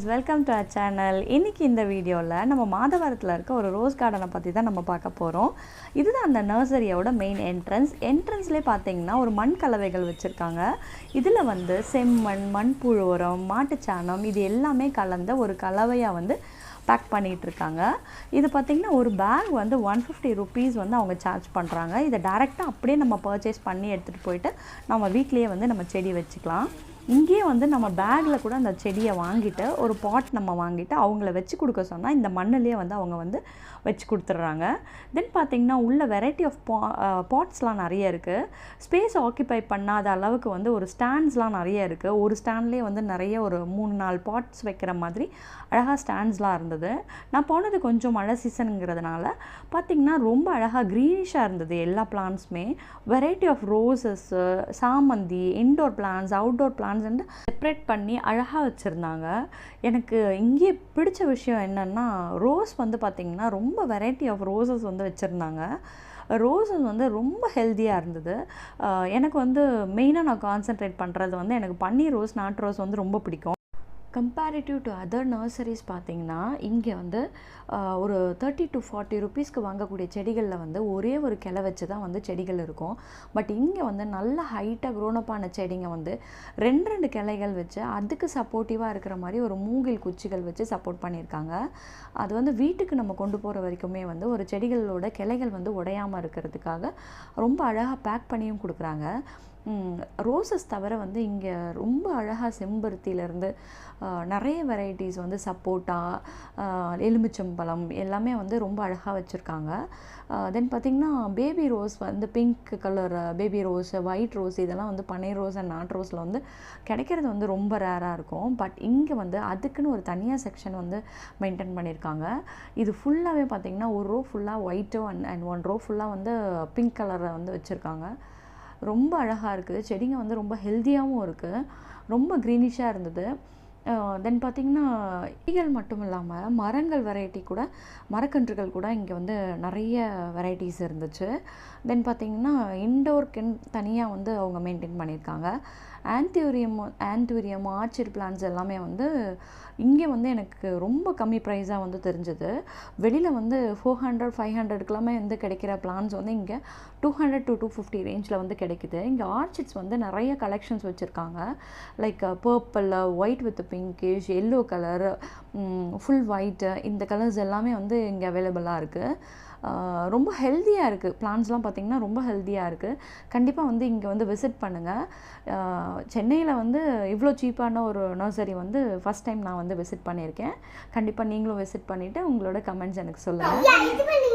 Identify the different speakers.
Speaker 1: Welcome to our channel. இன்றைக்கி இந்த வீடியோவில் நம்ம மாதவரத்தில் இருக்க ஒரு ரோஸ் கார்டனை பற்றி தான் நம்ம பார்க்க போகிறோம். இதுதான் அந்த நர்சரியோட மெயின் என்ட்ரன்ஸ்லேயே பார்த்தீங்கன்னா ஒரு மண் கலவைகள் வச்சுருக்காங்க. இதில் வந்து செம்மண், மண்புழு உரம், மாட்டுச்சாணம் இது எல்லாமே கலந்த ஒரு கலவையாக வந்து பேக் பண்ணிகிட்ருக்காங்க. இது பார்த்திங்கன்னா ஒரு பேக் வந்து 150 ருபீஸ் வந்து அவங்க சார்ஜ் பண்ணுறாங்க. இதை டைரெக்டாக அப்படியே நம்ம பர்ச்சேஸ் பண்ணி எடுத்துகிட்டு போயிட்டு நம்ம வீட்லேயே வந்து நம்ம செடி வச்சுக்கலாம். இங்கேயே வந்து நம்ம பேக்கில் கூட அந்த செடியை வாங்கிட்டு ஒரு பாட் நம்ம வாங்கிட்டு அவங்கள வச்சு கொடுக்க சொன்னால் இந்த மண்ணிலே வந்து அவங்க வந்து வச்சு கொடுத்துட்றாங்க. தென் பார்த்திங்கன்னா உள்ள வெரைட்டி ஆஃப் பாட்ஸ்லாம் நிறைய இருக்குது. ஸ்பேஸ் ஆக்கியபை பண்ணாத அளவுக்கு வந்து ஒரு ஸ்டாண்ட்ஸ்லாம் நிறைய இருக்குது. ஒரு ஸ்டாண்ட்லேயே வந்து நிறைய ஒரு 3-4 பாட்ஸ் வைக்கிற மாதிரி அழகாக ஸ்டாண்ட்ஸ்லாம் இருந்தது. நான் போனது கொஞ்சம் மழை சீசனுங்கிறதுனால பார்த்திங்கன்னா ரொம்ப அழகாக க்ரீனிஷாக இருந்தது. எல்லா பிளான்ட்ஸுமே வெரைட்டி ஆஃப் ரோசஸ்ஸு, சாமந்தி, indoor plants, outdoor plants separate பண்ணி அழகாக வச்சுருந்தாங்க. எனக்கு இங்கே பிடிச்ச விஷயம் என்னென்னா ரோஸ் வந்து பார்த்திங்கன்னா ரொம்ப வெரைட்டி ஆஃப் ரோசஸ் வந்து வச்சுருந்தாங்க. ரோஸஸ் வந்து ரொம்ப ஹெல்த்தியாக இருந்தது. எனக்கு வந்து மெயினாக நான் கான்சன்ட்ரேட் பண்ணுறது வந்து எனக்கு பன்னீர் ரோஸ், நாட்டு ரோஸ் வந்து ரொம்ப பிடிக்கும். கம்பேரிட்டிவ் டு அதர் நர்சரிஸ் பார்த்திங்கன்னா இங்கே வந்து ஒரு 30 to 40 ருபீஸ்க்கு வாங்கக்கூடிய செடிகளில் வந்து ஒரே ஒரு கிளை வச்சு தான் வந்து செடிகள் இருக்கும். பட் இங்கே வந்து நல்ல ஹைட்டாக க்ரோனப்பான செடிங்க வந்து 2 கிளைகள் வச்சு அதுக்கு சப்போர்ட்டிவாக இருக்கிற மாதிரி ஒரு மூங்கில் குச்சிகள் வச்சு சப்போர்ட் பண்ணியிருக்காங்க. அது வந்து வீட்டுக்கு நம்ம கொண்டு போகிற வரைக்குமே வந்து ஒரு செடிகளோட கிளைகள் வந்து உடையாமல் இருக்கிறதுக்காக ரொம்ப அழகாக பேக் பண்ணியும் கொடுக்குறாங்க. ரோசஸ் தவிர வந்து இங்கே ரொம்ப அழகாக செம்பருத்தியிலேருந்து நிறைய வெரைட்டிஸ் வந்து சப்போட்டா, எலுமிச்சம்பழம் எல்லாமே வந்து ரொம்ப அழகாக வச்சுருக்காங்க. தென் பார்த்திங்கன்னா பேபி ரோஸ் வந்து pink colour baby rose, white rose இதெல்லாம் வந்து பன்னீர் ரோஸ் அண்ட் நாட்டு ரோஸில் வந்து கிடைக்கிறது வந்து ரொம்ப ரேராக இருக்கும். பட் இங்கே வந்து அதுக்குன்னு ஒரு தனியாக செக்ஷன் வந்து மெயின்டைன் பண்ணியிருக்காங்க. இது ஃபுல்லாகவே பார்த்திங்கன்னா ஒரு ரோ ஃபுல்லாக ஒயிட்டு அண்ட் 1 ரோ ஃபுல்லாக வந்து பிங்க் கலரை வந்து வச்சுருக்காங்க. ரொம்ப அழகாக இருக்குது. செடிங்க வந்து ரொம்ப ஹெல்த்தியாகவும் இருக்குது. ரொம்ப க்ரீனிஷாக இருந்தது. தென் பார்த்திங்கன்னா செடிகள் மட்டும் இல்லாமல் மரங்கள் வெரைட்டி கூட, மரக்கன்றுகள் கூட இங்கே வந்து நிறைய வெரைட்டிஸ் இருந்துச்சு. தென் பார்த்திங்கன்னா இன்டோர்க்குன்னு தனியாக வந்து அவங்க மெயின்டைன் பண்ணியிருக்காங்க. ஆன்தூரியம், ஆர்ச்சிட் பிளான்ட்ஸ் எல்லாமே வந்து இங்கே வந்து எனக்கு ரொம்ப கம்மி ப்ரைஸாக வந்து தெரிஞ்சது. வெளியில் வந்து 400-500க்குலாமே வந்து கிடைக்கிற பிளான்ட்ஸ் வந்து இங்கே 200 to 250 ரேஞ்சில் வந்து கிடைக்குது. இங்கே ஆர்ச்சிட்ஸ் வந்து நிறைய கலெக்ஷன்ஸ் வச்சுருக்காங்க. Like purple, white with pinkish, yellow colour, full white, இந்த கலர்ஸ் எல்லாமே வந்து இங்கே அவைலபிளாக இருக்குது. ரொம்ப ஹெல்த்தியாக இருக்குது. பிளான்ட்ஸ்லாம் பார்த்திங்கன்னா ரொம்ப ஹெல்த்தியாக இருக்குது. கண்டிப்பாக வந்து இங்கே வந்து விசிட் பண்ணுங்கள். சென்னையில் வந்து இவ்வளோ சீப்பான ஒரு நர்சரி வந்து ஃபஸ்ட் டைம் நான் வந்து விசிட் பண்ணியிருக்கேன். கண்டிப்பாக நீங்களும் விசிட் பண்ணிவிட்டு உங்களோட கமெண்ட்ஸ் எனக்கு சொல்லுங்கள்.